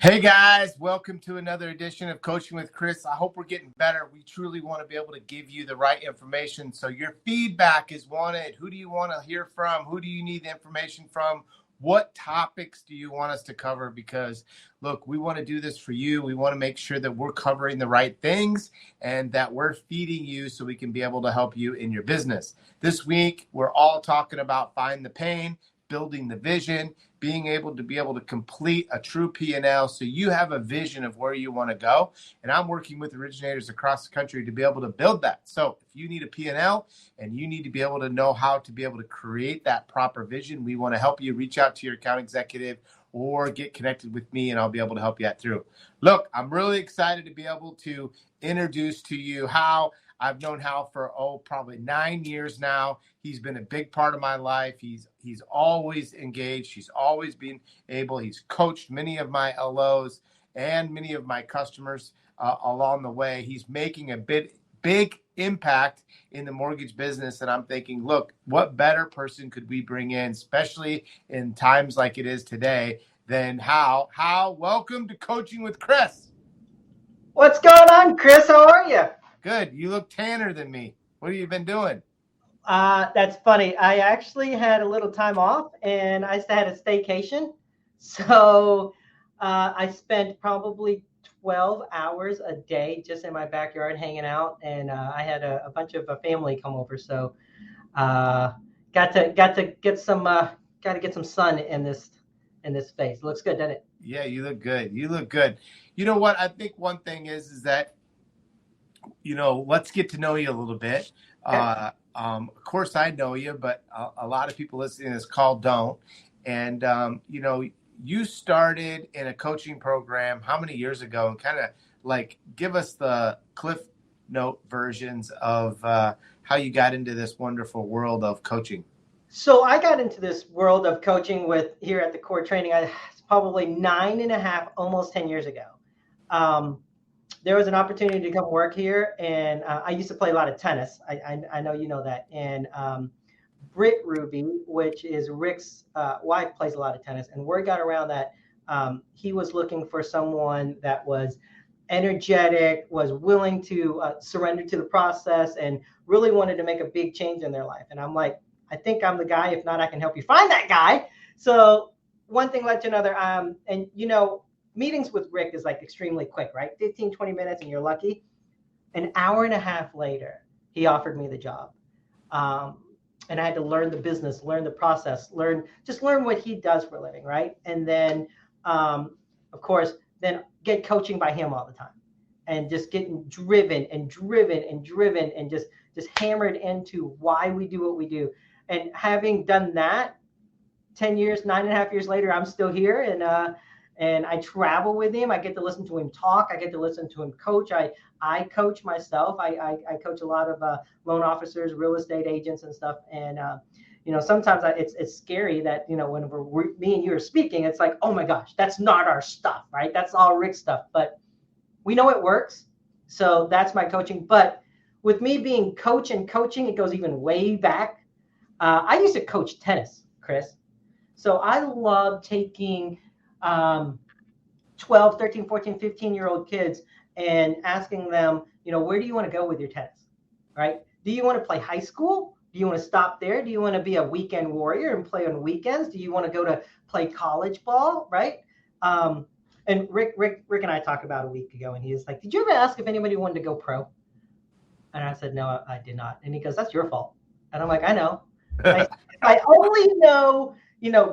Hey guys, welcome to another edition of Coaching with Chris. I hope we're getting better. We truly want to be able to give you the right information. So your feedback is wanted. Who do you want to hear from? Who do you need the information from? What topics do you want us to cover? Because look, we want to do this for you. We want to make sure that we're covering the right things and that we're feeding you so we can be able to help you in your business. This week, we're all talking about find the pain, building the vision, being able to complete a true P&L so you have a vision of where you want to go. And I'm working with originators across the country to be able to build that. So if you need a P&L and you need to be able to know how to be able to create that proper vision, we want to help you. Reach out to your account executive or get connected with me and I'll be able to help you out through. Look, I'm really excited to be able to introduce to you Hao. I've known Hal for, probably 9 years now. He's been a big part of my life. He's always engaged. He's always been able. He's coached many of my LOs and many of my customers along the way. He's making a big impact in the mortgage business. And I'm thinking, look, what better person could we bring in, especially in times like it is today, than Hal? Hal, welcome to Coaching with Chris. What's going on, Chris? How are you? Good. You look tanner than me. What have you been doing? That's funny. I actually had a little time off and I had a staycation. So I spent probably 12 hours a day just in my backyard hanging out. And I had a bunch of family come over. So got to get some sun in this space. It looks good, doesn't it? Yeah, you look good. You look good. You know what? I think one thing is that let's get to know you a little bit. Okay. Of course, I know you, but a lot of people listening to this call don't. And, you started in a coaching program how many years ago? And kind of give us the Cliff Note versions of how you got into this wonderful world of coaching. So I got into this world of coaching here at the Core Training. Probably 9.5, almost 10 years ago. There was an opportunity to come work here, and I used to play a lot of tennis. I know you know that. And Britt Ruby, which is Rick's wife, plays a lot of tennis. And word got around that he was looking for someone that was energetic, was willing to surrender to the process, and really wanted to make a big change in their life. And I'm like, I think I'm the guy. If not, I can help you find that guy. So one thing led to another. Meetings with Rick is extremely quick, right? 15, 20 minutes and you're lucky. An hour and a half later, he offered me the job. And I had to learn the business, learn the process, learn what he does for a living, right? And then, of course, then get coaching by him all the time. And just getting driven and just hammered into why we do what we do. And having done that, 10 years, 9.5 years later, I'm still here. And I travel with him. I get to listen to him talk. I get to listen to him coach. I coach myself. I coach a lot of loan officers, real estate agents and stuff. And, sometimes it's scary that, when me and you are speaking, it's like, oh my gosh, that's not our stuff, right? That's all Rick's stuff. But we know it works. So that's my coaching. But with me being coaching, it goes even way back. I used to coach tennis, Chris. So I love taking 12, 13, 14, 15-year-old kids and asking them, where do you want to go with your tennis, right? Do you want to play high school? Do you want to stop there? Do you want to be a weekend warrior and play on weekends? Do you want to go to play college ball, right? And Rick and I talked about a week ago, and he was like, did you ever ask if anybody wanted to go pro? And I said, no, I did not. And he goes, that's your fault. And I'm like, I know. I only know,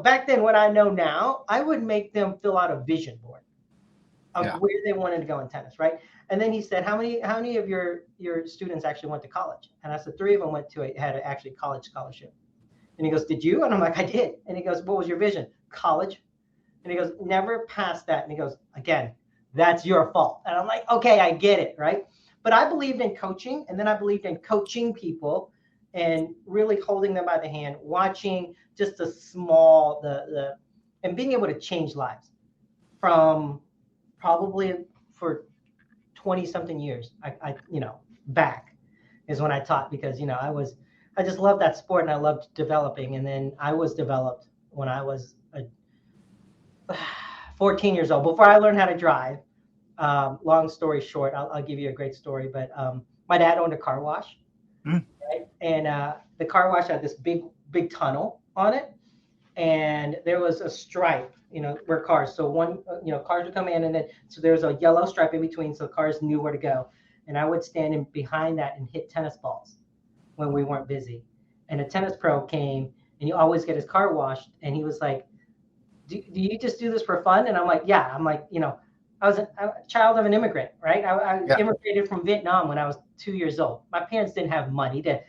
back then what I know now, I would make them fill out a vision board of where they wanted to go in tennis, right? And then he said, how many of your students actually went to college? And I said, 3 of them had actually college scholarship. And he goes, did you? And I'm like, I did. And he goes, what was your vision? College. And he goes, never past that. And he goes, again, that's your fault. And I'm like, okay, I get it, right? But I believed in coaching, and then I believed in coaching people and really holding them by the hand, watching just the small, and being able to change lives from probably for 20 something years. I back is when I taught, because, I just loved that sport and I loved developing. And then I was developed when I was 14 years old, before I learned how to drive. Long story short, I'll give you a great story, but my dad owned a car wash, right? And the car wash had this big tunnel on it, and there was a stripe, where cars. So one, cars would come in, and then so there was a yellow stripe in between, so cars knew where to go. And I would stand in behind that and hit tennis balls when we weren't busy. And a tennis pro came, and he always get his car washed, and he was like, do you just do this for fun? And I'm like, yeah. I'm like, I was a child of an immigrant, right? I immigrated from Vietnam when I was 2 years old. My parents didn't have money to,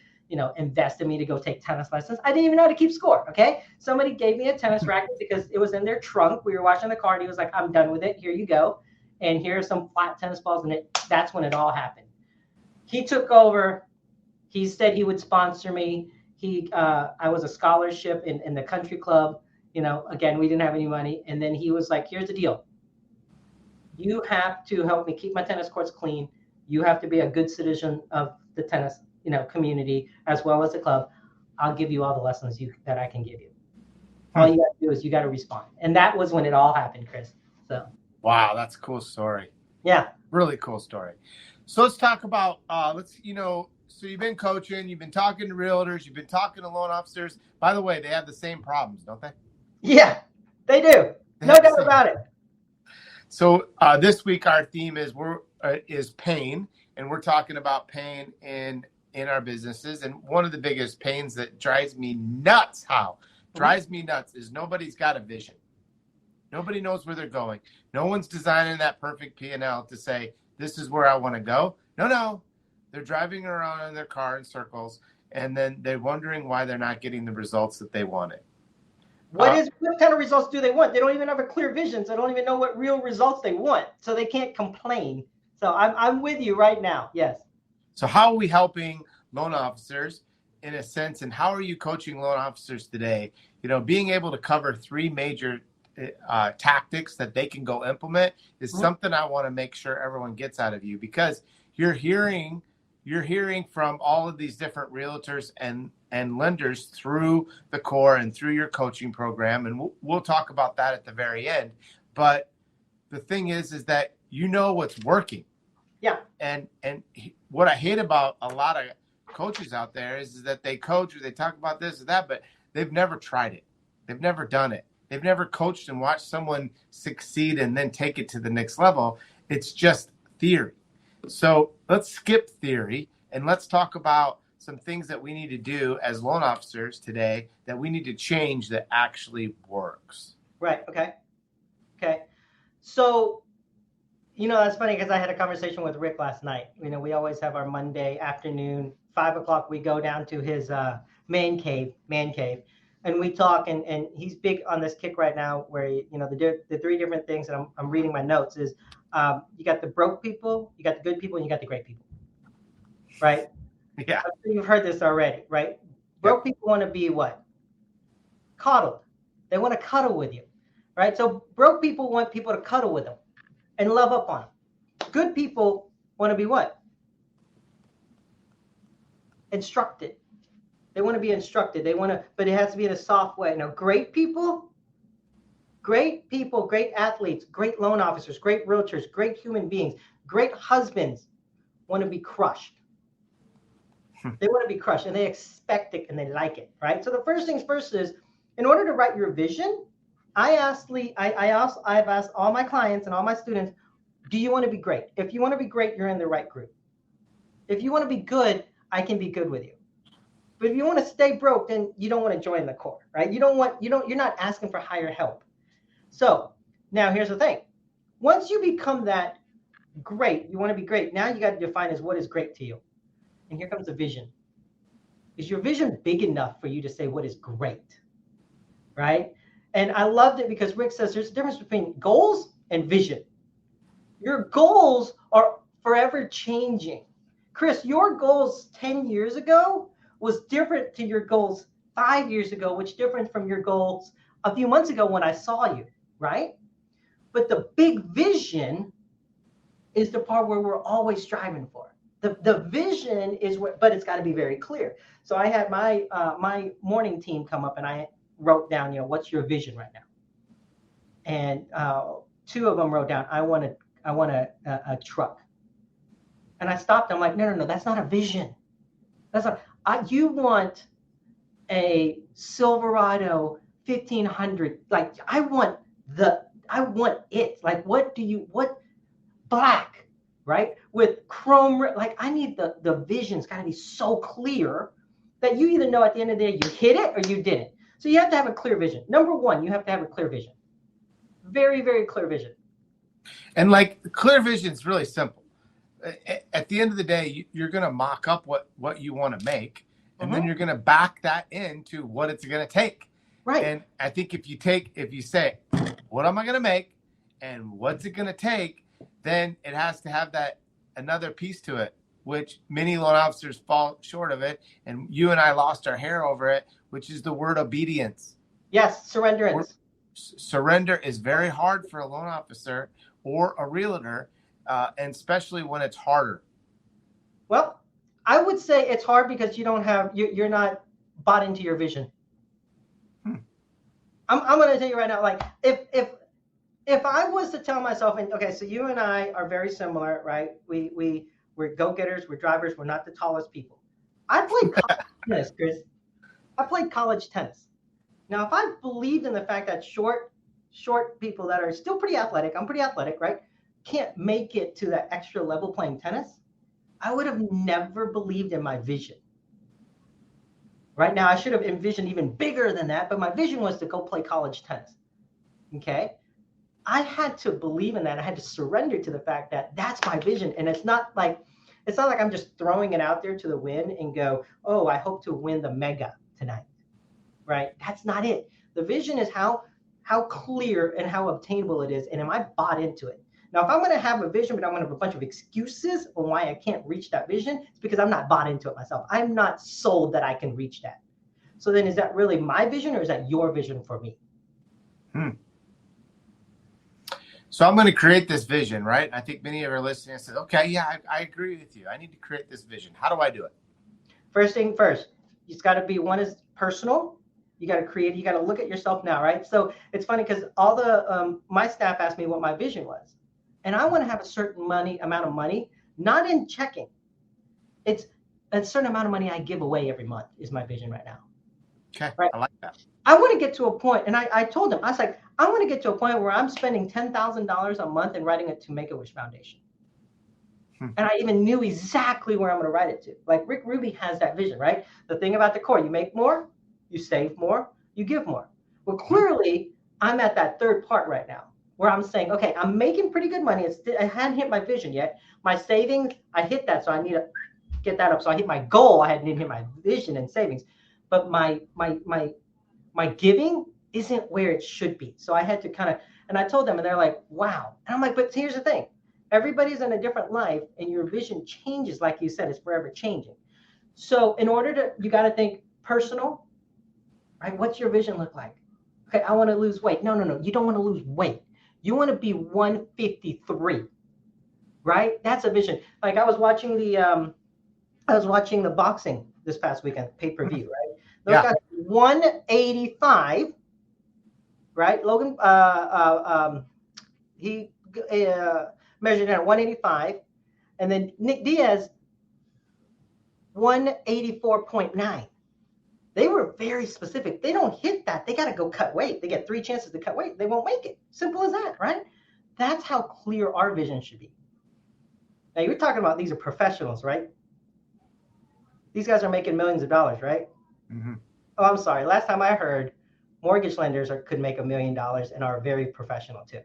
invest in me to go take tennis lessons. I didn't even know how to keep score, okay? Somebody gave me a tennis racket because it was in their trunk. We were washing the car, and he was like, I'm done with it. Here you go. And here are some flat tennis balls, and that's when it all happened. He took over. He said he would sponsor me. I was a scholarship in the country club. Again, we didn't have any money. And then he was like, here's the deal. You have to help me keep my tennis courts clean. You have to be a good citizen of the tennis, community, as well as the club. I'll give you all the lessons that I can give you. All you got to do is you got to respond. And that was when it all happened, Chris. So. Wow, that's a cool story. Yeah. Really cool story. So let's talk about, so you've been coaching, you've been talking to realtors, you've been talking to loan officers. By the way, they have the same problems, don't they? Yeah, they do. No doubt about it. So this week our theme is pain, and we're talking about pain in our businesses. And one of the biggest pains that drives me nuts, is nobody's got a vision. Nobody knows where they're going. No one's designing that perfect P&L to say, this is where I want to go. No. They're driving around in their car in circles, and then they're wondering why they're not getting the results that they wanted. What kind of results do they want? They don't even have a clear vision, so they don't even know what real results they want. So they can't complain. So I'm with you right now. Yes. So how are we helping loan officers in a sense, and how are you coaching loan officers today? Being able to cover three major tactics that they can go implement is something I want to make sure everyone gets out of you, because you're hearing from all of these different realtors and lenders through the core and through your coaching program. And we'll talk about that at the very end. But the thing is that what's working. Yeah. And what I hate about a lot of coaches out there is that they coach or they talk about this or that, but they've never tried it. They've never done it. They've never coached and watched someone succeed and then take it to the next level. It's just theory. So let's skip theory and let's talk about some things that we need to do as loan officers today that we need to change that actually works. Right. Okay. So, that's funny because I had a conversation with Rick last night. We always have our Monday afternoon, 5:00. We go down to his man cave, and we talk. And he's big on this kick right now where, the three different things that I'm reading my notes is you got the broke people, you got the good people, and you got the great people. Right? Yeah. I'm sure you've heard this already, right? Broke people want to be what? Coddled. They want to cuddle with you, right? So broke people want people to cuddle with them and love up on them. Good people want to be what? Instructed. They want to be instructed. But it has to be in a soft way. Now, great people, great athletes, great loan officers, great realtors, great human beings, great husbands want to be crushed. They want to be crushed, and they expect it, and they like it, right? So the first things first is, in order to write your vision, I've asked all my clients and all my students, do you want to be great? If you want to be great, you're in the right group. If you want to be good, I can be good with you. But if you want to stay broke, then you don't want to join the core, right? You're not asking for higher help. So now here's the thing. Once you become that great, you want to be great. Now you got to define as what is great to you. And here comes the vision. Is your vision big enough for you to say what is great? Right? And I loved it because Rick says there's a difference between goals and vision. Your goals are forever changing. Chris, your goals 10 years ago was different to your goals 5 years ago, which different from your goals a few months ago when I saw you, right? But the big vision is the part where we're always striving for. The vision is what, but it's got to be very clear. So I had my morning team come up and I wrote down, what's your vision right now? And two of them wrote down, I want a truck. And I stopped. I'm like, no, that's not a vision. That's not, you want a Silverado 1500. Like, I want it. Like, what black, right? With chrome, like I need the vision's got to be so clear that you either know at the end of the day you hit it or you didn't. So you have to have a clear vision. Number one, you have to have a clear vision. Very, very clear vision. And like clear vision is really simple. At the end of the day, you're going to mock up what you want to make, and then you're going to back that into what it's going to take. Right. And I think if you say, what am I going to make and what's it going to take, then it has to have that another piece to it, which many loan officers fall short of it. And you and I lost our hair over it, which is the word obedience. Yes, surrenderance. Surrender is very hard for a loan officer or a realtor, and especially when it's harder. Well, I would say it's hard because you're not bought into your vision. I'm going to tell you right now, like if I was to tell myself, and okay, so you and I are very similar, right? We're go-getters, we're drivers, we're not the tallest people. I played college tennis, Chris. I played college tennis. Now, if I believed in the fact that short people that are still pretty athletic, I'm pretty athletic, right? Can't make it to that extra level playing tennis, I would have never believed in my vision. Right now, I should have envisioned even bigger than that, but my vision was to go play college tennis. Okay? I had to believe in that. I had to surrender to the fact that that's my vision. And it's not like I'm just throwing it out there to the wind and go, oh, I hope to win the mega tonight. Right? That's not it. The vision is how clear and how obtainable it is. And am I bought into it? Now, if I'm going to have a vision, but I'm going to have a bunch of excuses on why I can't reach that vision, it's because I'm not bought into it myself. I'm not sold that I can reach that. So then is that really my vision or is that your vision for me? So I'm going to create this vision, right? I think many of our listeners said, okay, yeah, I agree with you. I need to create this vision. How do I do it? First thing first, it's got to be, one is personal. You got to create, you got to look at yourself now, right? So it's funny because all the, my staff asked me what my vision was. And I want to have a certain amount of money, not in checking. It's a certain amount of money I give away every month is my vision right now. Okay, right? I like that. I want to get to a point, and I told him, I was like, I want to get to a point where I'm spending $10,000 a month and writing it to Make-A-Wish Foundation. And I even knew exactly where I'm going to write it to. Like Rick Ruby has that vision, right? The thing about the core, you make more, you save more, you give more. Well, clearly, I'm at that third part right now where I'm saying, okay, I'm making pretty good money. I hadn't hit my vision yet. My savings, I hit that, so I need to get that up. So I hit my goal. I hadn't hit my vision and savings. But my giving isn't where it should be. So I had to kind of, and I told them, and they're like, wow. And I'm like, but here's the thing. Everybody's in a different life, and your vision changes. Like you said, it's forever changing. So in order to, you got to think personal, right? What's your vision look like? Okay, I want to lose weight. No. You don't want to lose weight. You want to be 153, right? That's a vision. Like I was watching the boxing this past weekend, pay-per-view, right? Those guys 185, right? Logan, he measured in at 185, and then Nick Diaz 184.9. They were very specific. They don't hit that. They got to go cut weight. They get 3 chances to cut weight. They won't make it. Simple as that, right? That's how clear our vision should be. Now, you're talking about these are professionals, right? These guys are making millions of dollars, right? Mm-hmm. Oh, I'm sorry. Last time I heard, mortgage lenders could make $1 million and are very professional too.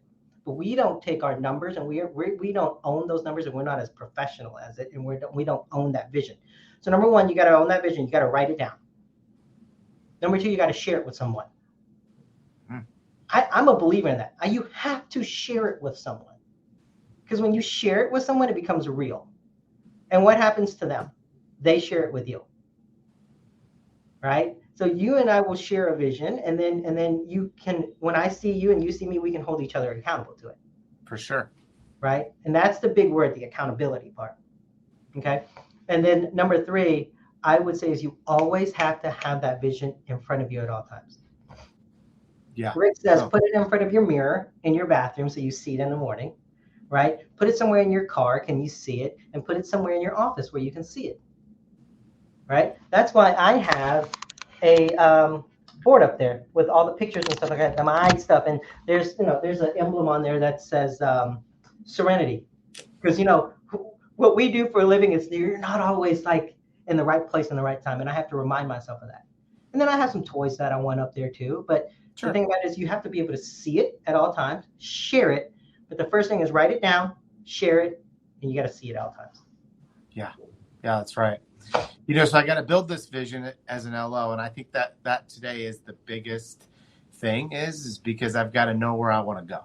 But we don't take our numbers, and we don't own those numbers, and we're not as professional as it, and we don't own that vision. So number one, you got to own that vision. You got to write it down. Number two, you got to share it with someone. I'm a believer in that. You have to share it with someone, because when you share it with someone, it becomes real. And what happens to them? They share it with you, right? So you and I will share a vision, and then you can, when I see you and you see me, we can hold each other accountable to it. For sure. Right? And that's the big word, the accountability part. Okay. And then number three, I would say, is you always have to have that vision in front of you at all times. Yeah. Rick says, No. put it in front of your mirror in your bathroom so you see it in the morning, right? Put it somewhere in your car, can you see it? And put it somewhere in your office where you can see it, right? That's why I have a board up there with all the pictures and stuff like that, my eye stuff. And there's an emblem on there that says serenity. Because, what we do for a living is you're not always like in the right place in the right time. And I have to remind myself of that. And then I have some toys that I want up there too. But Sure. the thing about it is you have to be able to see it at all times, share it. But the first thing is write it down, share it, and you got to see it at all times. Yeah. Yeah, that's right. So I got to build this vision as an LO. And I think that today is the biggest thing is because I've got to know where I want to go.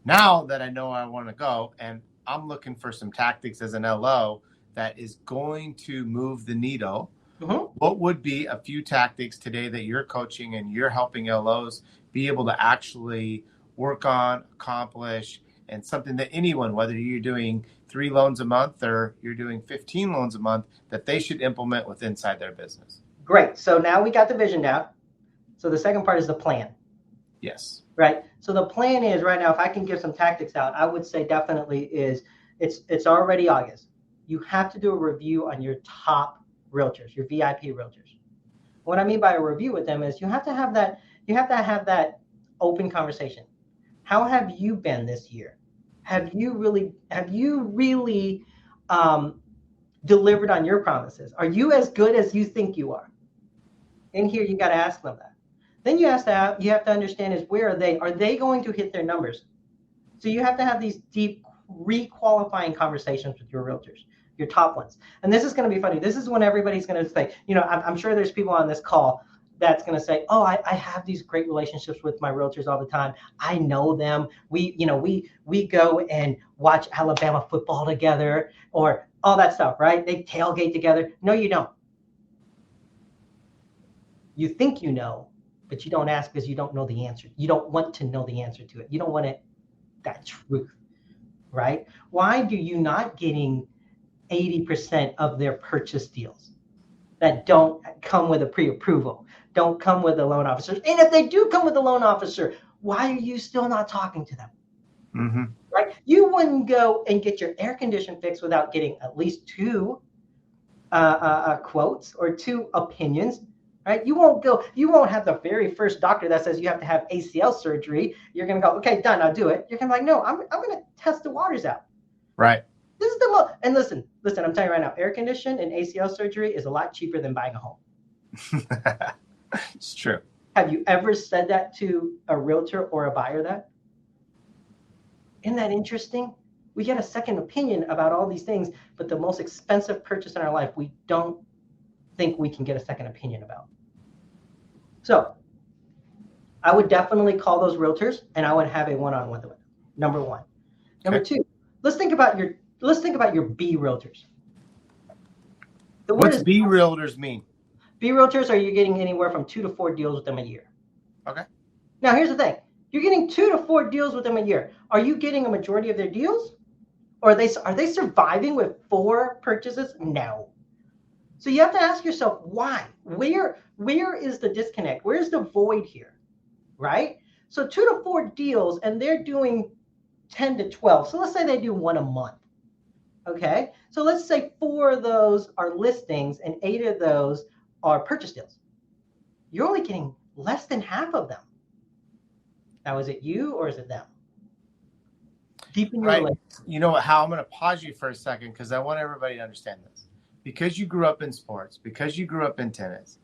Now that I know where I want to go, and I'm looking for some tactics as an LO that is going to move the needle. Mm-hmm. What would be a few tactics today that you're coaching and you're helping LOs be able to actually work on, accomplish, and something that anyone, whether you're doing 3 loans a month or you're doing 15 loans a month, that they should implement with inside their business? Great. So now we got the vision down. So the second part is the plan. Yes. Right. So the plan is right now, if I can give some tactics out, I would say definitely is it's already August. You have to do a review on your top realtors, your VIP realtors. What I mean by a review with them is you have to have that open conversation. How have you been this year? Have you really delivered on your promises? Are you as good as you think you are? In here, you got to ask them that. Then you have to understand is where are they? Are they going to hit their numbers? So you have to have these deep re-qualifying conversations with your realtors, your top ones. And this is going to be funny. This is when everybody's going to say, I'm sure there's people on this call that's going to say, oh, I have these great relationships with my realtors all the time. I know them. We go and watch Alabama football together or all that stuff, right? They tailgate together. No, you don't. You think you know, but you don't ask because you don't know the answer. You don't want to know the answer to it. You don't want that truth, right? Why do you not getting 80% of their purchase deals that don't come with a pre-approval, don't come with a loan officer? And if they do come with a loan officer, why are you still not talking to them? Mm-hmm. Right? You wouldn't go and get your air condition fixed without getting at least 2 quotes or 2 opinions. Right? You won't have the very first doctor that says you have to have ACL surgery. You're going to go, okay, done, I'll do it. You're going to be like, no, I'm going to test the waters out. Right. This is and listen, I'm telling you right now, air condition and ACL surgery is a lot cheaper than buying a home. It's true. Have you ever said that to a realtor or a buyer that? Isn't that interesting? We get a second opinion about all these things, but the most expensive purchase in our life, we don't think we can get a second opinion about. So I would definitely call those realtors and I would have a one-on-one with them. Number 1. Number 2, let's think about your B realtors. What's B realtors mean? B realtors are you getting anywhere from 2 to 4 deals with them a year. Okay. Now here's the thing. You're getting 2 to 4 deals with them a year. Are you getting a majority of their deals? Or are they surviving with 4 purchases? No. So you have to ask yourself, why? Where is the disconnect? Where's the void here, right? So 2 to 4 deals, and they're doing 10 to 12. So let's say they do 1 a month, okay? So let's say 4 of those are listings and 8 of those are purchase deals. You're only getting less than half of them. Now, is it you or is it them? Deepen your relationship. You know what, Hal, I'm going to pause you for a second because I want everybody to understand this. Because you grew up in sports, because you grew up in tennis,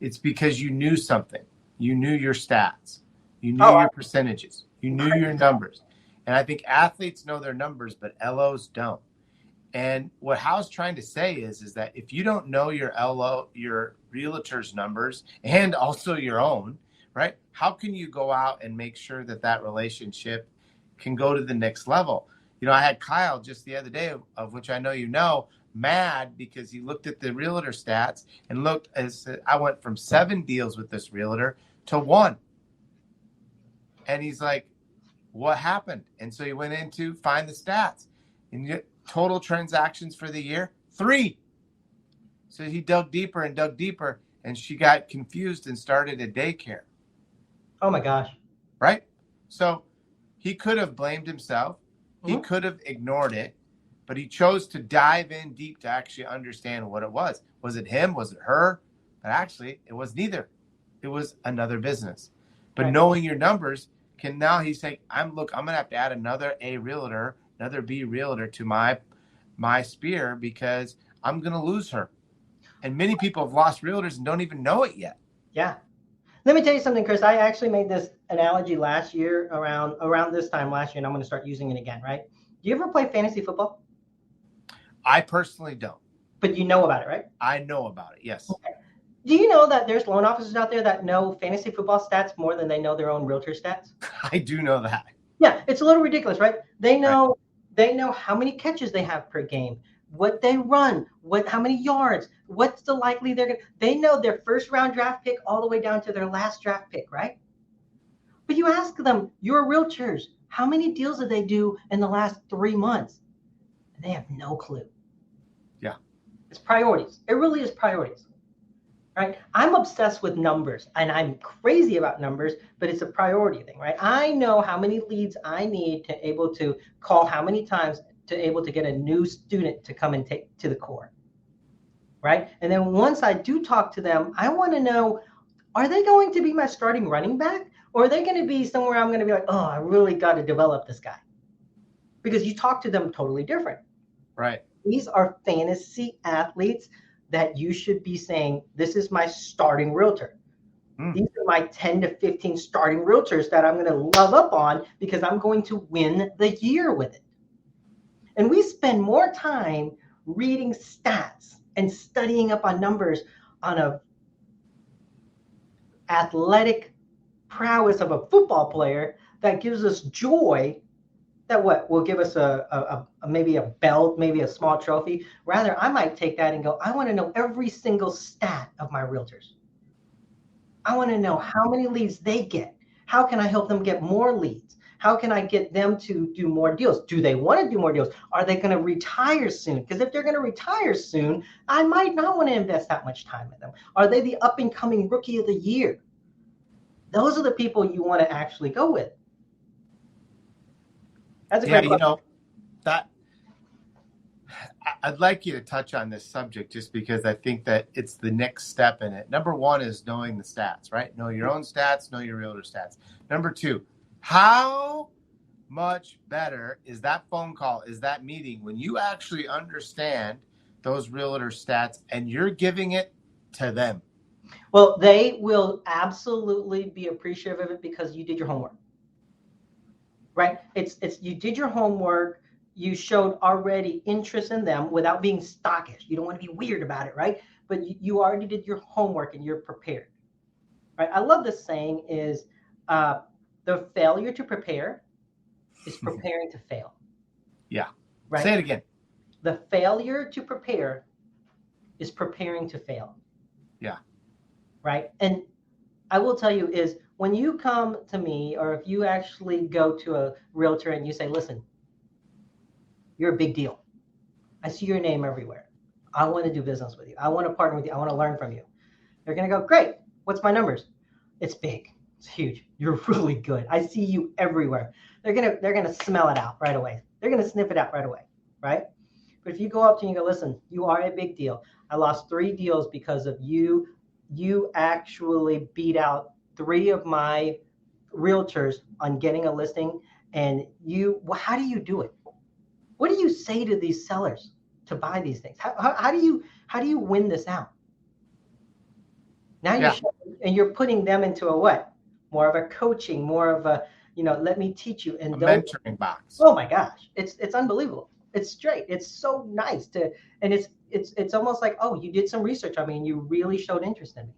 it's because you knew something. You knew your stats. You knew your percentages. You knew your numbers. And I think athletes know their numbers, but LOs don't. And what Hal's trying to say is that if you don't know your realtor's numbers and also your own, right, how can you go out and make sure that relationship can go to the next level? I had Kyle just the other day, of which I know you know, mad because he looked at the realtor stats and looked as I went from 7 deals with this realtor to 1. And he's like, what happened? And so he went in to find the stats. And total transactions for the year, 3. So he dug deeper, and she got confused and started a daycare. Oh my gosh. right? So he could have blamed himself. He Mhm. could have ignored it, but he chose to dive in deep to actually understand what it was. Was it him? Was it her? But actually, it was neither. It was another business. But Right. knowing your numbers can now he's saying, I'm gonna have to add another A realtor, another B realtor to my spear because I'm gonna lose her. And many people have lost realtors and don't even know it yet. Yeah. Let me tell you something, Chris. I actually made this analogy last year around this time last year, and I'm going to start using it again, right? Do you ever play fantasy football? I personally don't. But you know about it, right? I know about it, yes. Okay. Do you know that there's loan officers out there that know fantasy football stats more than they know their own realtor stats? I do know that. Yeah, it's a little ridiculous, right? They Right. know how many catches they have per game, what they run, how many yards, what's the likely they're going to. They know their first round draft pick all the way down to their last draft pick, right? But you ask them, your realtors, how many deals did they do in the last 3 months? And they have no clue. Yeah. It's priorities. It really is priorities. Right? I'm obsessed with numbers and I'm crazy about numbers, but it's a priority thing, right? I know how many leads I need to able to call how many times to able to get a new student to come and take to the core. Right? And then once I do talk to them, I want to know, are they going to be my starting running back? Or are they going to be somewhere I'm going to be like, oh, I really got to develop this guy? Because you talk to them totally different. Right. These are fantasy athletes that you should be saying, this is my starting realtor. These are my 10 to 15 starting realtors that I'm going to love up on because I'm going to win the year with it. And we spend more time reading stats and studying up on numbers on a athletic prowess of a football player that gives us joy that what will give us a maybe a belt, maybe a small trophy. Rather, I might take that and go, I want to know every single stat of my realtors. I want to know how many leads they get. How can I help them get more leads? How can I get them to do more deals? Do they want to do more deals? Are they going to retire soon? Because if they're going to retire soon, I might not want to invest that much time in them. Are they the up and coming rookie of the year? Those are the people you want to actually go with. That's a great question. That I'd like you to touch on this subject just because I think that it's the next step in it. Number one is knowing the stats, right? Know your own stats, know your realtor stats. Number two, how much better is that phone call, is that meeting when you actually understand those realtor stats and you're giving it to them? Well, they will absolutely be appreciative of it because you did your homework. Right? It's you did your homework, you showed already interest in them without being stockish. You don't want to be weird about it, right? But you already did your homework and you're prepared. Right? I love this saying is the failure to prepare is preparing to fail. Yeah. Right? Say it again. The failure to prepare is preparing to fail. Yeah. Right? And I will tell you is when you come to me or if you actually go to a realtor and you say, listen, you're a big deal. I see your name everywhere. I want to do business with you. I want to partner with you. I want to learn from you. They're going to go, great. What's my numbers? It's big. It's huge. You're really good. I see you everywhere. They're going to smell it out right away. They're going to sniff it out right away, right? But if you go up to you and go, listen, you are a big deal. I lost 3 deals because of you. You actually beat out 3 of my realtors on getting a listing. And how do you do it? What do you say to these sellers to buy these things? How do you win this out? Now you're putting them into a what? More of a coaching, more of a let me teach you. And a mentoring box. Oh my gosh, it's unbelievable. It's straight. It's so nice and it's almost like, oh, you did some research on me and you really showed interest in me.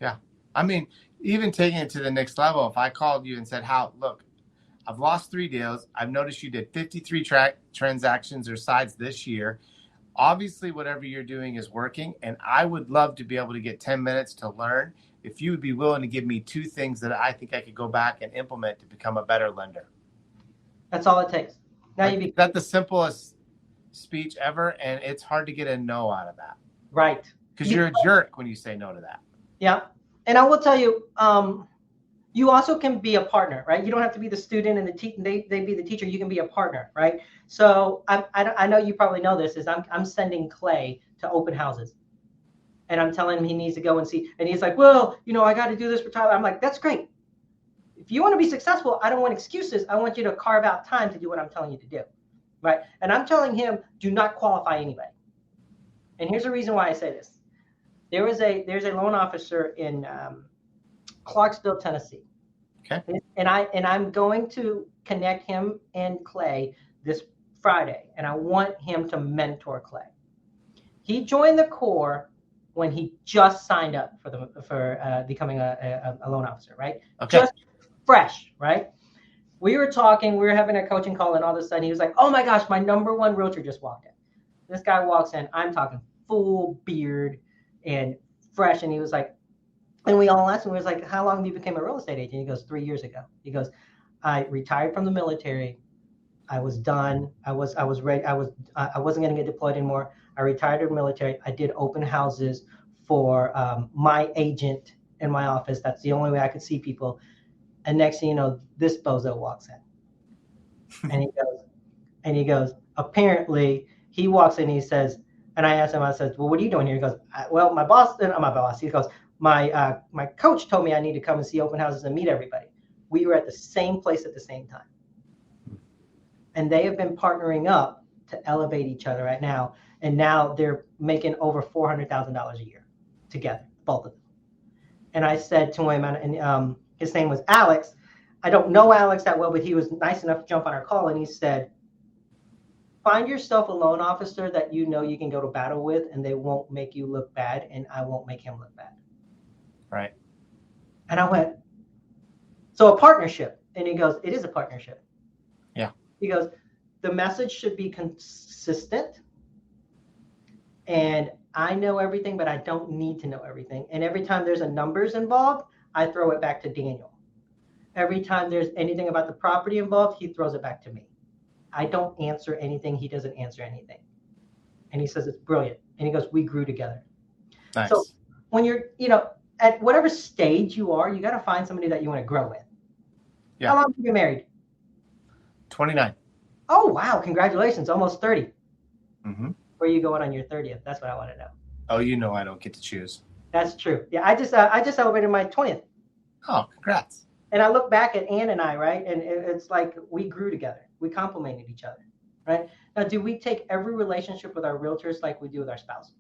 Yeah, I mean, even taking it to the next level, if I called you and said, "How, look, I've lost 3 deals. I've noticed you did 53 transactions or sides this year. Obviously, whatever you're doing is working, and I would love to be able to get 10 minutes to learn. If you would be willing to give me 2 things that I think I could go back and implement to become a better lender." That's all it takes. Now is that the simplest speech ever? And it's hard to get a no out of that. Right. Because you're a jerk when you say no to that. Yeah. And I will tell you, You also can be a partner, right? You don't have to be the student and they be the teacher. You can be a partner, right? So I know you probably know this, is I'm sending Clay to open houses. And I'm telling him he needs to go and see. And he's like, well, I got to do this for Tyler. I'm like, that's great. If you want to be successful, I don't want excuses. I want you to carve out time to do what I'm telling you to do, right? And I'm telling him, do not qualify anybody. And here's the reason why I say this. There's a loan officer in Clarksville, Tennessee. Okay. And I'm going to connect him and Clay this Friday, and I want him to mentor Clay. He joined the Corps when he just signed up for becoming a loan officer, right? Okay. Just fresh, right? We were talking, we were having a coaching call, and all of a sudden he was like, oh my gosh, my number one realtor just walked in. This guy walks in, I'm talking full beard and fresh, and he was like, and we all asked him, we was like, how long have you become a real estate agent? He goes, 3 years ago. He goes, I retired from the military. I was done. I was ready. I wasn't going to get deployed anymore. I retired from the military. I did open houses for my agent in my office. That's the only way I could see people. And next thing you know, this bozo walks in, and he goes, apparently he walks in. And he says, and I asked him, I said, well, what are you doing here? He goes, well, my boss, not my boss. He goes, my coach told me I need to come and see open houses and meet everybody. We were at the same place at the same time. And they have been partnering up to elevate each other right now. And now they're making over $400,000 a year together, both of them. And I said to him, and his name was Alex. I don't know Alex that well, but he was nice enough to jump on our call. And he said, find yourself a loan officer that you know you can go to battle with, and they won't make you look bad, and I won't make him look bad. Right. And I went, so a partnership. And he goes, it is a partnership. Yeah. He goes, the message should be consistent. And I know everything, but I don't need to know everything. And every time there's a numbers involved, I throw it back to Daniel. Every time there's anything about the property involved, he throws it back to me. I don't answer anything. He doesn't answer anything. And he says, it's brilliant. And he goes, we grew together. Nice. So when you're, at whatever stage you are, you got to find somebody that you want to grow with. Yeah. How long have you been married? 29. Oh, wow. Congratulations. Almost 30. Mm-hmm. Where are you going on your 30th? That's what I want to know. Oh, I don't get to choose. That's true. Yeah, I just celebrated my 20th. Oh, congrats. And I look back at Ann and I, right? And it's like we grew together. We complemented each other, right? Now, do we take every relationship with our realtors like we do with our spouse?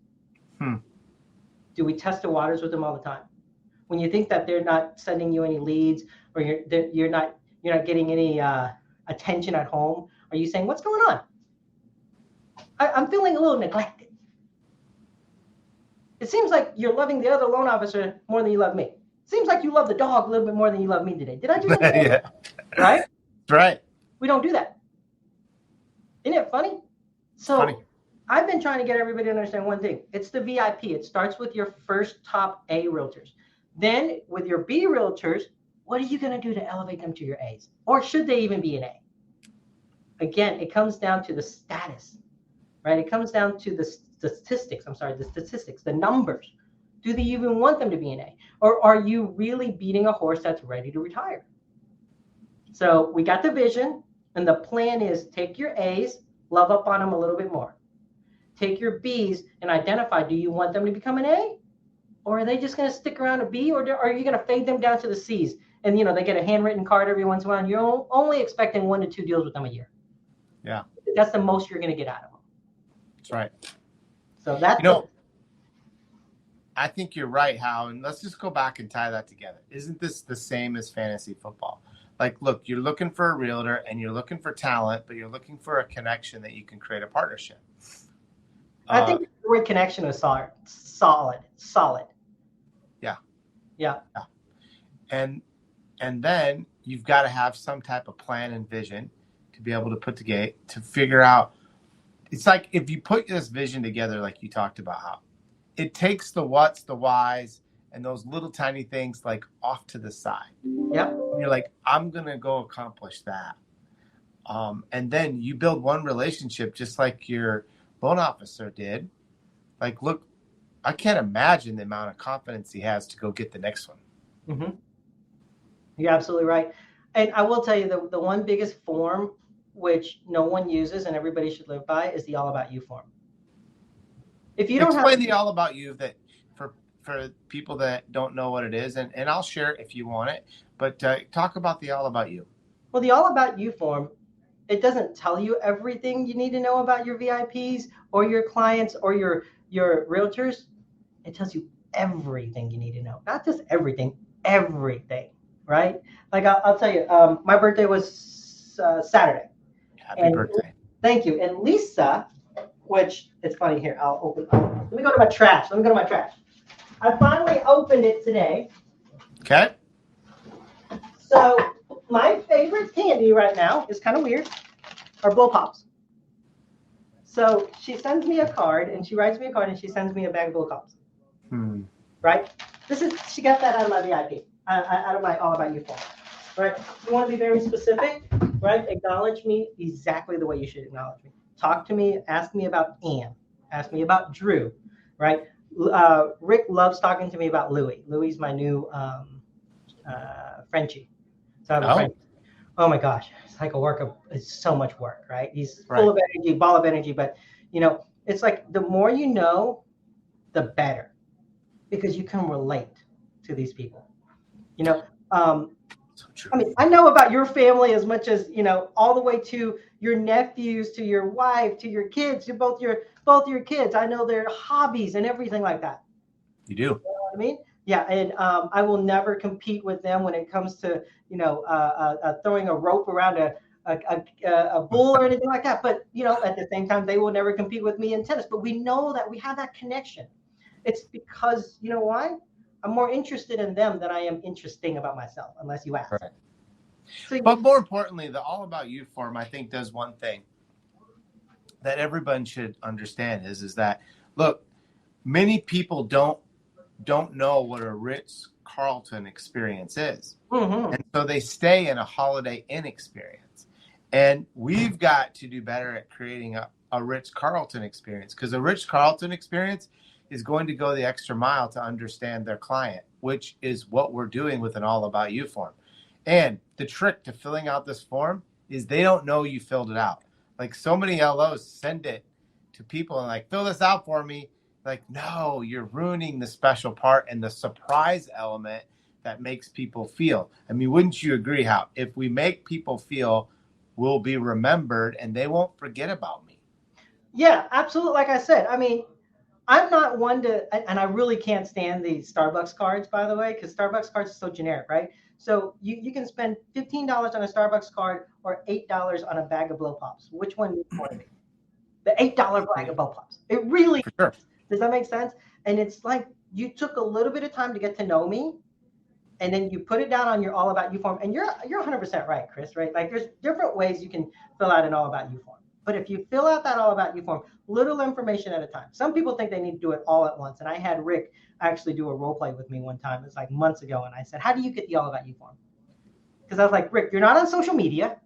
Do we test the waters with them all the time? When you think that they're not sending you any leads, or you're not getting any attention at home, are you saying, what's going on? I'm feeling a little neglected. It seems like you're loving the other loan officer more than you love me. It seems like you love the dog a little bit more than you love me today. Did I do something? Yeah. Right? Right. We don't do that. Isn't it funny? So funny. I've been trying to get everybody to understand one thing. It's the VIP. It starts with your first top A realtors. Then with your B realtors, what are you going to do to elevate them to your A's? Or should they even be an A? Again, it comes down to the status, right? It comes down to the statistics, the numbers. Do they even want them to be an A? Or are you really beating a horse that's ready to retire? So we got the vision, and the plan is take your A's, love up on them a little bit more. Take your B's and identify, do you want them to become an A? Or are they just going to stick around a B? Or are you going to fade them down to the C's? And, they get a handwritten card every once in a while. You're only expecting 1 to 2 deals with them a year. Yeah. That's the most you're going to get out of them. That's right. So that's I think you're right, Hao, and let's just go back and tie that together. Isn't this the same as fantasy football? Like, look, you're looking for a realtor and you're looking for talent, but you're looking for a connection that you can create a partnership. I think the word connection is solid. Yeah. Yeah. And then you've got to have some type of plan and vision to be able to put together, to figure out. It's like if you put this vision together, like you talked about, how it takes the what's, the whys, and those little tiny things like off to the side. Yep. You're like, I'm going to go accomplish that. And then you build one relationship just like your loan officer did. Like, look, I can't imagine the amount of confidence he has to go get the next one. Mm-hmm. You're absolutely right. And I will tell you the one biggest form which no one uses and everybody should live by is the all about you form. If you don't have, Explain the all about you that for people that don't know what it is, and I'll share it if you want it. But talk about the all about you. well, the all about you form, it doesn't tell you everything you need to know about your VIPs or your clients or your realtors. It tells you everything you need to know. Not just everything, everything, right? Like I'll tell you, my birthday was Saturday. Happy And birthday. thank you. And Lisa, which it's funny here, I'll open. Let me go to my trash. Let me go to my trash. I finally opened it today. Okay. So my favorite candy right now is kind of weird, are blow pops. So she sends me a card and she writes me a card and she sends me a bag of blow pops. Right? She got that out of my VIP, out of my all about you form. Right? You want to be very specific, right? Acknowledge me exactly the way you should acknowledge me. Talk to me, ask me about Ann, ask me about Drew, right? Rick loves talking to me about Louie. Louie's my new Frenchie. So I have a Frenchie. Oh my gosh, it's like it's so much work, right? He's full of energy, ball of energy, but it's like the more you know, the better, because you can relate to these people. So true. I mean, I know about your family as much as, all the way to your nephews, to your wife, to your kids, to both your kids. I know their hobbies and everything like that. You do. You know what I mean? Yeah, and I will never compete with them when it comes to, throwing a rope around a bull or anything like that. But, at the same time, they will never compete with me in tennis. But we know that we have that connection. It's because, you know why? I'm more interested in them than I am interesting about myself, unless you ask. Right. So, but more importantly, the all about you form, I think, does one thing that everyone should understand is that, look, many people don't know what a Ritz-Carlton experience is. Mm-hmm. And so they stay in a Holiday Inn experience. And we've got to do better at creating a Ritz-Carlton experience, because a Ritz-Carlton experience is going to go the extra mile to understand their client, which is what we're doing with an all about you form. And the trick to filling out this form is they don't know you filled it out. Like, so many LOs send it to people and like, fill this out for me. Like, no, you're ruining the special part and the surprise element that makes people feel. I mean, wouldn't you agree, Hao? If we make people feel, we'll be remembered and they won't forget about me. Yeah, absolutely. Like I said, I mean, I'm not one to, and I really can't stand the Starbucks cards, by the way, because Starbucks cards are so generic, right? So you can spend $15 on a Starbucks card or $8 on a bag of blow pops. Which one do you want to be? The $8 bag of blow pops. It really For sure. Does that make sense? And it's like you took a little bit of time to get to know me, and then you put it down on your all about you form. And you're 100% right, Chris, right? Like, there's different ways you can fill out an all about you form. But if you fill out that all about you form, little information at a time. Some people think they need to do it all at once. And I had Rick actually do a role play with me one time. It's like months ago. And I said, how do you get the all about you form? Because I was like, Rick, you're not on social media,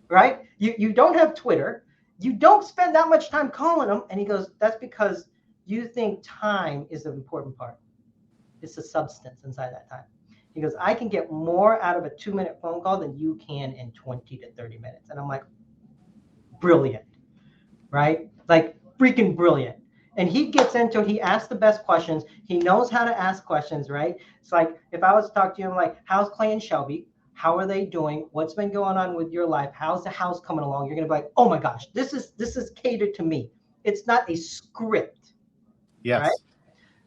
right? You don't have Twitter. You don't spend that much time calling them. And he goes, that's because you think time is the important part. It's the substance inside that time. He goes, I can get more out of a 2-minute phone call than you can in 20 to 30 minutes. And I'm like, brilliant, right? Like, freaking brilliant. And he gets into it. He asks the best questions. He knows how to ask questions, right? It's like, if I was to talk to you, I'm like, how's Clay and Shelby? How are they doing? What's been going on with your life? How's the house coming along? You're going to be like, oh my gosh, this is catered to me. It's not a script. Yes. Right?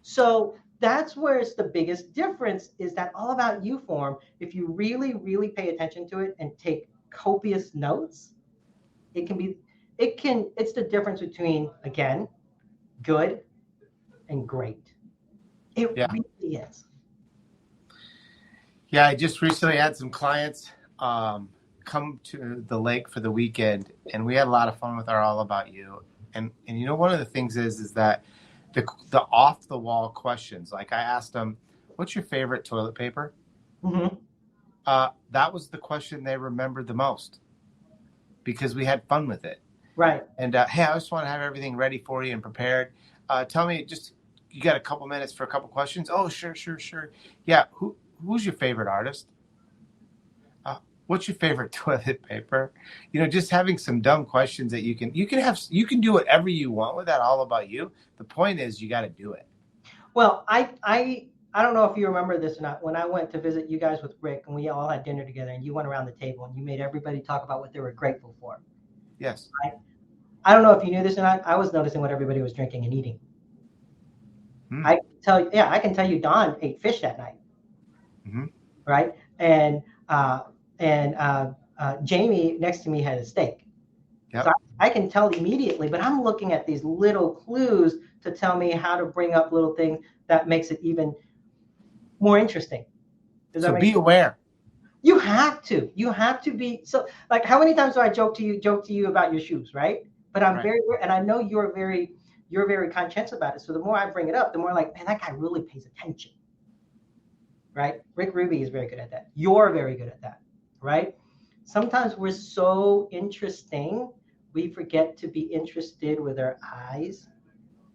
So that's where it's the biggest difference, is that all about you form. If you really, really pay attention to it and take copious notes, it's the difference between, again, good and great. It really is. Yeah, I just recently had some clients come to the lake for the weekend, and we had a lot of fun with our all about you. And one of the things is that the off the wall questions. Like, I asked them, "What's your favorite toilet paper?" Mm-hmm. That was the question they remembered the most, because we had fun with it. Right. And hey, I just want to have everything ready for you and prepared. Tell me, you got a couple minutes for a couple questions? Oh, sure. Yeah. Who's your favorite artist? What's your favorite toilet paper? Just having some dumb questions that you can do whatever you want with that, all about you. The point is you got to do it. Well, I don't know if you remember this or not. When I went to visit you guys with Rick and we all had dinner together and you went around the table and you made everybody talk about what they were grateful for. Yes. Right? I don't know if you knew this or not. I was noticing what everybody was drinking and eating. I can tell you Don ate fish that night. Right? And Jamie next to me had a steak. Yep. So I can tell immediately, but I'm looking at these little clues to tell me how to bring up little things that makes it even more interesting. So be aware. You have to be. So like, how many times do I joke to you about your shoes, right? But I'm very, and I know you're very conscientious about it. So the more I bring it up, the more like, man, that guy really pays attention. Right? Rick Ruby is very good at that. You're very good at that, right? Sometimes we're so interesting, we forget to be interested with our eyes,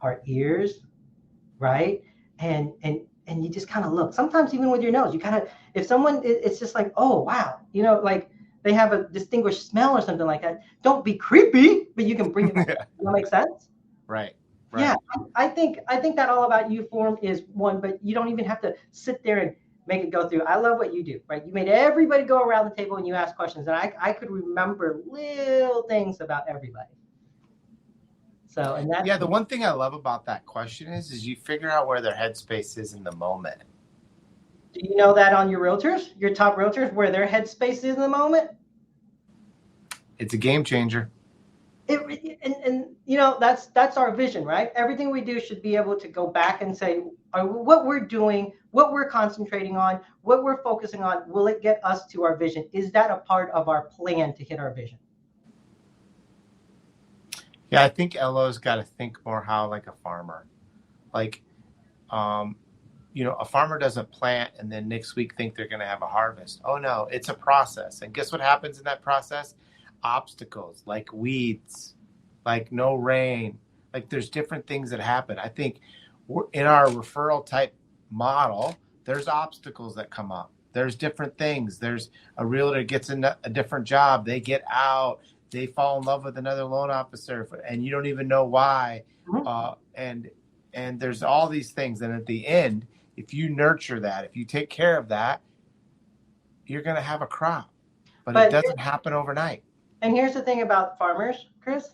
our ears, right? And you just kind of look. Sometimes even with your nose, you kind of, if someone, it's just like, oh, wow. Like they have a distinguished smell or something like that. Don't be creepy, but you can bring it back. Does that make sense? Right. Yeah, I think that All About You form is one, but you don't even have to sit there and make it go through. I love what you do, right? You made everybody go around the table and you ask questions, and I could remember little things about everybody. So, and that's the one thing I love about that question is you figure out where their headspace is in the moment. Do you know that on your top realtors, where their headspace is in the moment? It's a game changer. And that's our vision, right? Everything we do should be able to go back and say, what we're doing, what we're concentrating on, what we're focusing on, will it get us to our vision? Is that a part of our plan to hit our vision? Yeah, I think LO's got to think more how like a farmer. Like, a farmer doesn't plant and then next week think they're going to have a harvest. Oh, no, it's a process. And guess what happens in that process? Obstacles like weeds, like no rain, like there's different things that happen. I think in our referral type model, there's obstacles that come up. There's different things. There's a realtor gets a different job. They get out. They fall in love with another loan officer, and you don't even know why. And there's all these things. And at the end, if you nurture that, if you take care of that, you're going to have a crop. But it doesn't happen overnight. And here's the thing about farmers, Chris,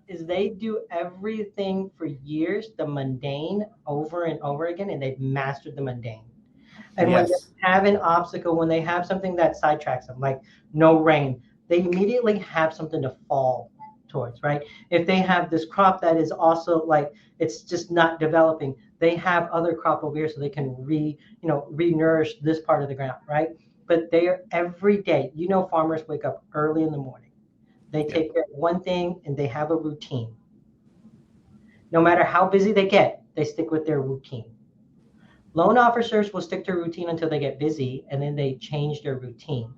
is they do everything for years, the mundane, over and over again, and they've mastered the mundane. And when they have an obstacle, when they have something that sidetracks them, like no rain, they immediately have something to fall towards, right? If they have this crop that is also like, it's just not developing, they have other crop over here so they can re-nourish this part of the ground, right? But they are every day, farmers wake up early in the morning. They take care of one thing and they have a routine. No matter how busy they get, they stick with their routine. Loan officers will stick to routine until they get busy, and then they change their routine.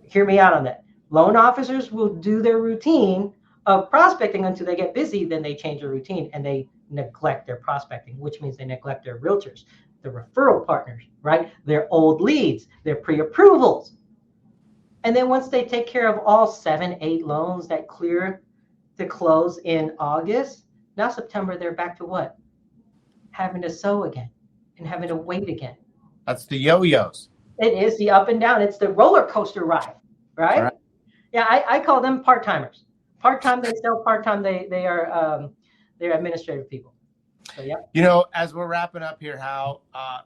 Hear me out on that. Loan officers will do their routine of prospecting until they get busy, then they change their routine and they neglect their prospecting, which means they neglect their realtors, their referral partners, right? Their old leads, their pre-approvals. And then once they take care of all 7-8 loans that clear to close in August, now September, they're back to what? Having to sow again and having to wait again. That's the yo-yos. It is the up and down. It's the roller coaster ride, right? Yeah, I call them part-timers. Part-time they sell, part-time they are they're administrative people. So, yeah. As we're wrapping up here, Hal,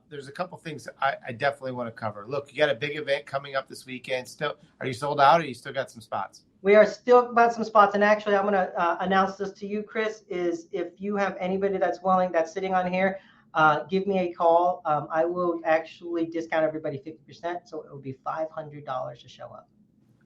there's a couple things I definitely want to cover. Look, you got a big event coming up this weekend. Still, are you sold out, or you still got some spots? We are still about some spots, and actually, I'm going to announce this to you, Chris. Is if you have anybody that's willing, that's sitting on here, give me a call. I will actually discount everybody 50%, so it will be $500 to show up.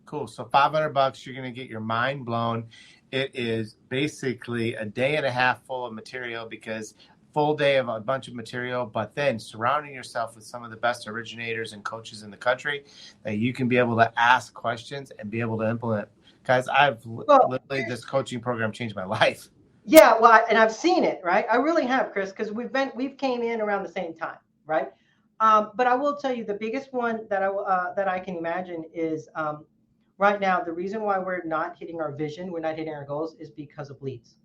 Cool. So $500, you're going to get your mind blown. It is basically a day and a half full of material, because full day of a bunch of material, but then surrounding yourself with some of the best originators and coaches in the country that you can be able to ask questions and be able to implement. Guys, literally, this coaching program changed my life. Yeah, well, and I've seen it, right? I really have, Chris, because we've came in around the same time, right? But I will tell you the biggest one that I can imagine is right now the reason why we're not hitting our vision, we're not hitting our goals, is because of leads,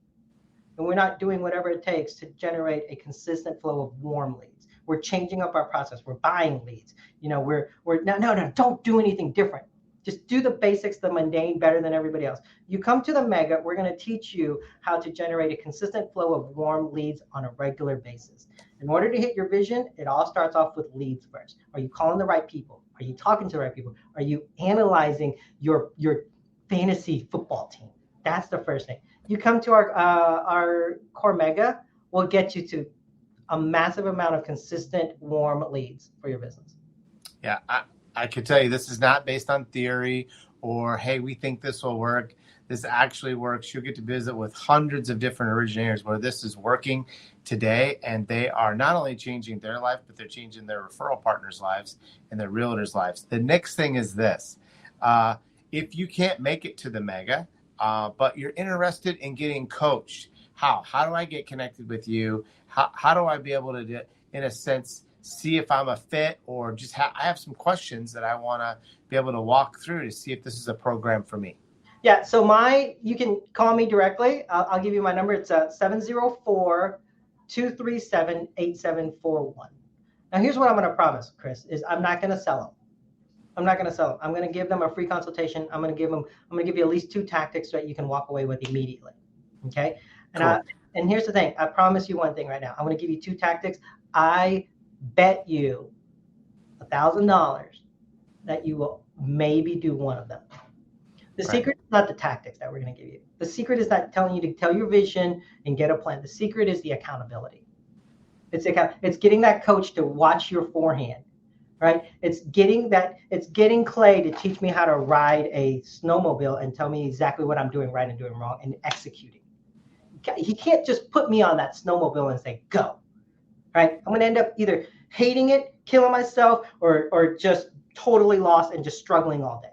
and we're not doing whatever it takes to generate a consistent flow of warm leads. We're changing up our process. We're buying leads. We're no, don't do anything different. Just do the basics, the mundane, better than everybody else. You come to the mega, we're going to teach you how to generate a consistent flow of warm leads on a regular basis. In order to hit your vision, it all starts off with leads first. Are you calling the right people? Are you talking to the right people? Are you analyzing your fantasy football team? That's the first thing. You come to our core mega, we'll get you to a massive amount of consistent warm leads for your business. Yeah, I could tell you this is not based on theory or, hey, we think this will work. This actually works. You'll get to visit with hundreds of different originators where this is working today, and they are not only changing their life, but they're changing their referral partners' lives and their realtors' lives. The next thing is this. If you can't make it to the mega, but you're interested in getting coached, how do I get connected with you? How do I be able to, in a sense, see if I'm a fit, or just I have some questions that I want to be able to walk through to see if this is a program for me? Yeah, so you can call me directly. I'll give you my number. It's 704-237-8741. Now, here's what I'm going to promise, Chris, is I'm not going to sell them. I'm not going to sell them. I'm going to give them a free consultation. I'm going to give you at least 2 tactics that you can walk away with immediately. Okay. And cool. And here's the thing. I promise you one thing right now. I'm going to give you 2 tactics. I bet you $1,000 that you will maybe do one of them. The secret is not the tactics that we're going to give you. The secret is not telling you to tell your vision and get a plan. The secret is the accountability. It's getting that coach to watch your forehand, right? It's getting Clay to teach me how to ride a snowmobile and tell me exactly what I'm doing right and doing wrong and executing. He can't just put me on that snowmobile and say, go, right? I'm going to end up either hating it, killing myself, or just totally lost and just struggling all day.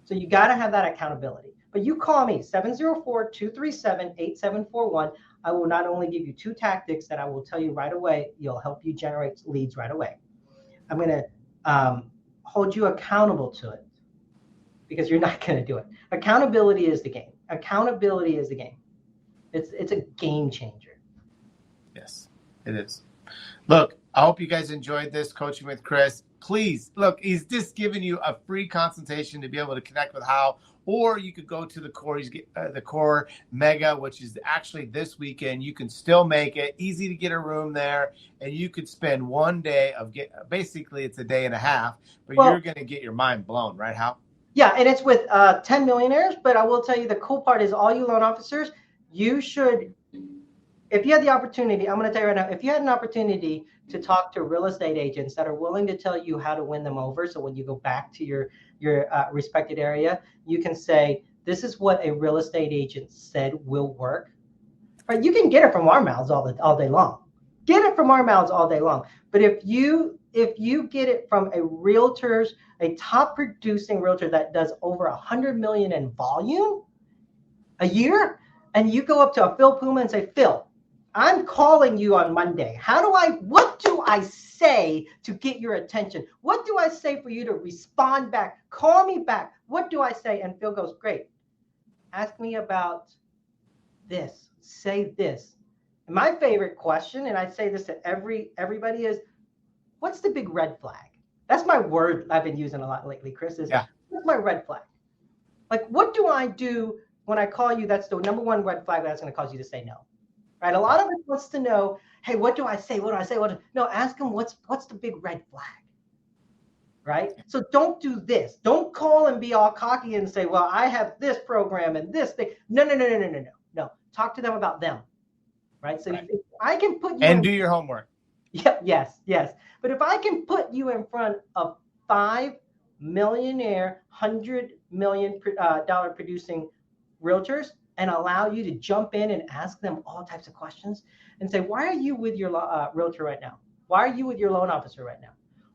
So you got to have that accountability. But you call me, 704-237-8741. I will not only give you 2 tactics that I will tell you right away, you'll help you generate leads right away. I'm going to hold you accountable to it because you're not going to do it. Accountability is the game. Accountability is the game. It's a game changer. Yes, it is. Look, I hope you guys enjoyed this Coaching with Chris. Please, look, he's just giving you a free consultation to be able to connect with Hao, or you could go to the Core Mega, which is actually this weekend. You can still make it. Easy to get a room there, and you could spend one day basically it's a day and a half, but you're going to get your mind blown, right, Hao? Yeah, and it's with 10 millionaires, but I will tell you the cool part is all you loan officers, you should, if you had the opportunity, I'm going to tell you right now, if you had an opportunity to talk to real estate agents that are willing to tell you how to win them over, so when you go back to your respected area, you can say, this is what a real estate agent said will work. Right? You can get it from our mouths all day long. Get it from our mouths all day long. But if you get it from a top producing realtor that does over 100 million in volume a year, and you go up to a Phil Puma and say, Phil, I'm calling you on Monday. What do I say to get your attention? What do I say for you to respond back? Call me back. What do I say? And Phil goes, great. Ask me about this. Say this. And my favorite question, and I say this to everybody, is, what's the big red flag? That's my word I've been using a lot lately, Chris, is what's my red flag? Like, what do I do when I call you? That's the number one red flag that's going to cause you to say no. Right? A lot of us wants to know, hey, what do I say? What do I say? No, ask them what's the big red flag. Right? So don't do this. Don't call and be all cocky and say, well, I have this program and this thing. No. Talk to them about them. Right? So if I can put you do your homework. Yeah, yes. But if I can put you in front of 5 millionaire, $100 million dollar producing realtors and allow you to jump in and ask them all types of questions and say, why are you with your realtor right now? Why are you with your loan officer right now?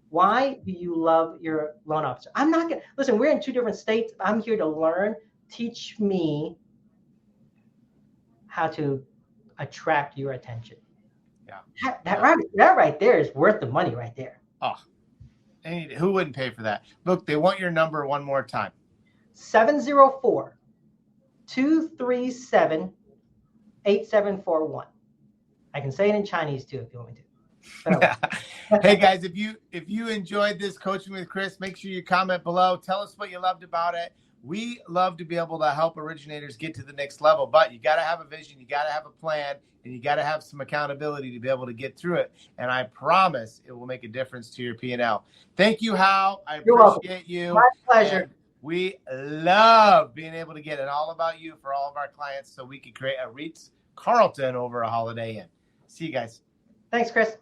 Why do you love your loan officer? I'm not going to, listen, we're in 2 different states. I'm here to learn. Teach me how to attract your attention. Yeah. That right there is worth the money right there. Oh, who wouldn't pay for that? Look, they want your number one more time. 704-237-8741. I can say it in Chinese too if you want me to. Hey guys, if you enjoyed this Coaching with Chris, make sure you comment below. Tell us what you loved about it. We love to be able to help originators get to the next level, but you got to have a vision, you got to have a plan, and you got to have some accountability to be able to get through it. And I promise it will make a difference to your P&L. Thank you, Hao. I appreciate you. My pleasure. And we love being able to get it all about you for all of our clients so we can create a Ritz Carlton over a Holiday Inn. See you guys. Thanks, Chris.